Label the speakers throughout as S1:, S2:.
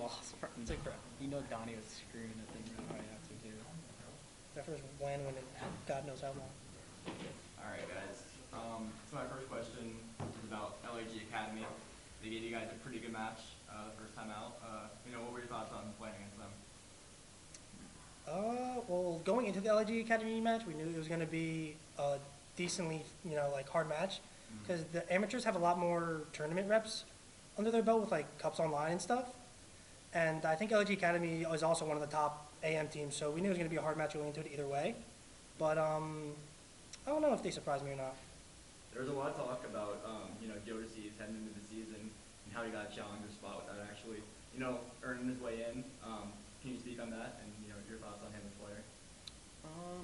S1: loss. It's like, you know, Donnie was screaming at them right after too.
S2: That first win in God knows how long.
S3: All right, guys. So my first question is about LAG Academy. They gave you guys a pretty good match the first time out. What were your thoughts on playing against them?
S2: Well, going into the LIG Academy match, we knew it was going to be a decently, like hard match because the amateurs have a lot more tournament reps under their belt with like cups online and stuff. And I think LIG Academy is also one of the top AM teams, so we knew it was going to be a hard match going into it either way. But I don't know if they surprised me or not.
S3: There was a lot of talk about, Jodeci's heading into the season and how he got a challenger spot without actually, earning his way in. Can you speak on that and, your thoughts on him as a player?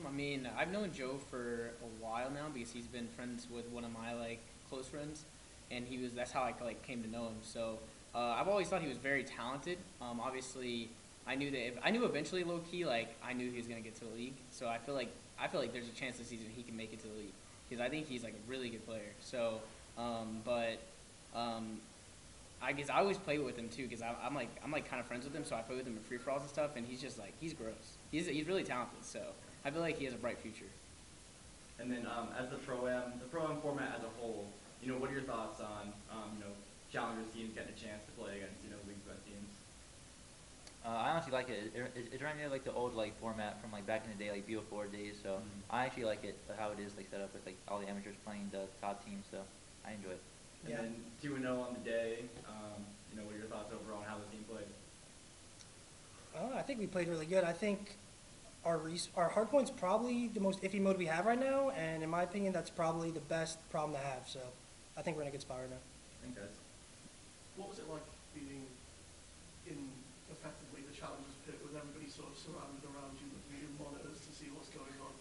S1: I mean, I've known Joe for a while now because he's been friends with one of my like close friends, and that's how I like came to know him. So I've always thought he was very talented. Obviously, I knew eventually low key like I knew he was gonna get to the league. So I feel like there's a chance this season he can make it to the league because I think he's like a really good player. So, I guess I always play with him too because I'm like kind of friends with him, so I play with him in free for alls and stuff, and he's just like he's gross. He's really talented, so I feel like he has a bright future.
S3: And then as the pro-am format as a whole, what are your thoughts on challenger teams getting a chance to play against league's best teams?
S4: I honestly like it. It reminds me of like the old like format from like back in the day, like BO4 days. So I actually like it how it is like set up with like all the amateurs playing the top teams. So I enjoy it.
S3: And then 2-0 on the day. What are your thoughts overall on how the team played?
S2: I think we played really good. I think our hardpoint's probably the most iffy mode we have right now, and in my opinion, that's probably the best problem to have. So I think we're in a good spot right now.
S3: Thanks, guys.
S5: What was it like being in effectively the challengers pit with everybody sort of surrounded around you looking at your monitors to see what's going on?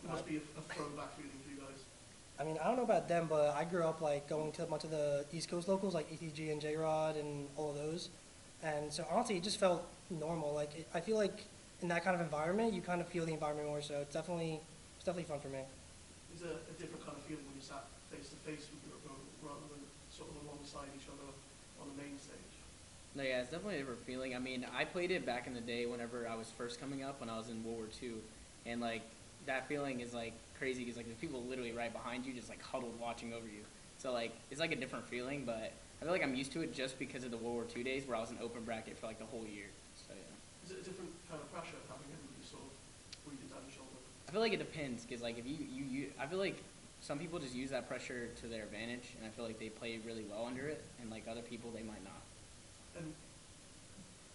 S5: It must be a throwback feeling for you guys.
S2: I mean, I don't know about them, but I grew up like going to a bunch of the East Coast locals like ETG and J-Rod and all of those. And so honestly, it just felt normal. Like I feel like in that kind of environment, you kind of feel the environment more. So it's definitely fun for me.
S5: Is it a different kind of feeling when you sat face to face with your opponent rather than sort of alongside each other on the main stage?
S1: No, yeah, it's definitely a different feeling. I mean, I played it back in the day whenever I was first coming up when I was in World War II, and like that feeling is like crazy because like there's people literally right behind you just like huddled watching over you. So like it's like a different feeling, but I feel like I'm used to it just because of the World War II days where I was in open bracket for like the whole year. So yeah.
S5: Is it a different kind of pressure having everybody sort of breathing down your shoulder?
S1: I feel like it depends because like if I feel like some people just use that pressure to their advantage, and I feel like they play really well under it, and like other people they might not.
S5: And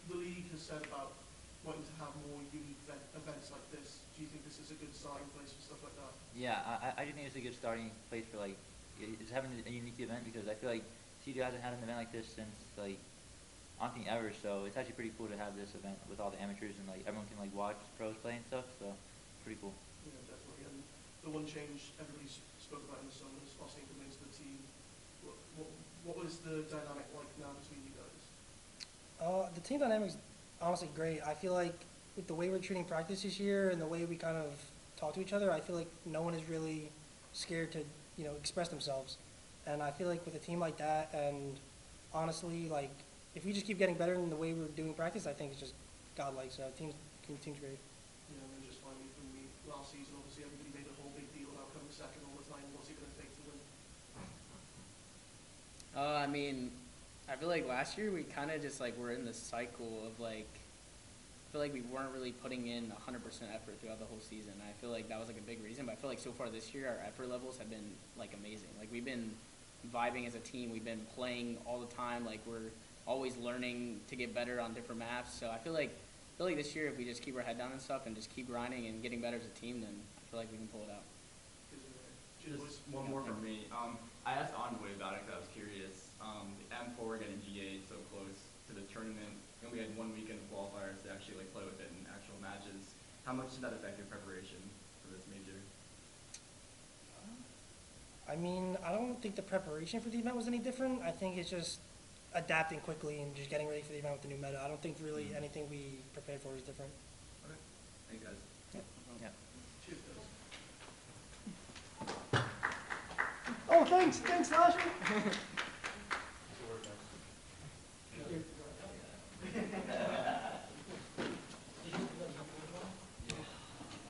S5: the league has said about wanting to have more unique events like this. Do you think this is a good starting place for stuff like that?
S4: Yeah, I do think it's a good starting place for like it's having a unique event because I feel like CDO hasn't had an event like this since like I don't think ever. So it's actually pretty cool to have this event with all the amateurs and like everyone can like watch pros play and stuff. So pretty cool.
S5: Yeah, definitely. And the one change everybody spoke about in the summer is Austin coming into the team. What was the dynamic like now between you guys?
S2: The team dynamic's honestly great. I feel like with the way we're treating practice this year and the way we kind of talk to each other, I feel like no one is really scared to, express themselves. And I feel like with a team like that, and honestly, like if we just keep getting better in the way we're doing practice, I think it's just godlike. So team's great.
S5: And then just finally from me, last season obviously everybody made a whole big deal about coming second all the time. What's it going to take to win?
S1: I mean, I feel like last year we kind of just like were in this cycle of like, I feel like we weren't really putting in 100% effort throughout the whole season. I feel like that was like a big reason, but I feel like so far this year our effort levels have been like amazing. Like we've been vibing as a team, we've been playing all the time, like we're always learning to get better on different maps. So I feel like this year if we just keep our head down and stuff and just keep grinding and getting better as a team, then I feel like we can pull it out.
S3: Just one more from me. I asked Envoy about it because I was curious. The M4 getting GA so close to the tournament, and we had 1 weekend of qualifiers to actually like play with it in actual matches. How much did that affect your preparation for this major?
S2: I mean, I don't think the preparation for the event was any different. I think it's just adapting quickly and just getting ready for the event with the new meta. I don't think really anything we prepared for is different.
S3: Okay. Thanks, guys.
S4: Yeah.
S5: Cheers, guys.
S2: Oh, thanks, Sasha.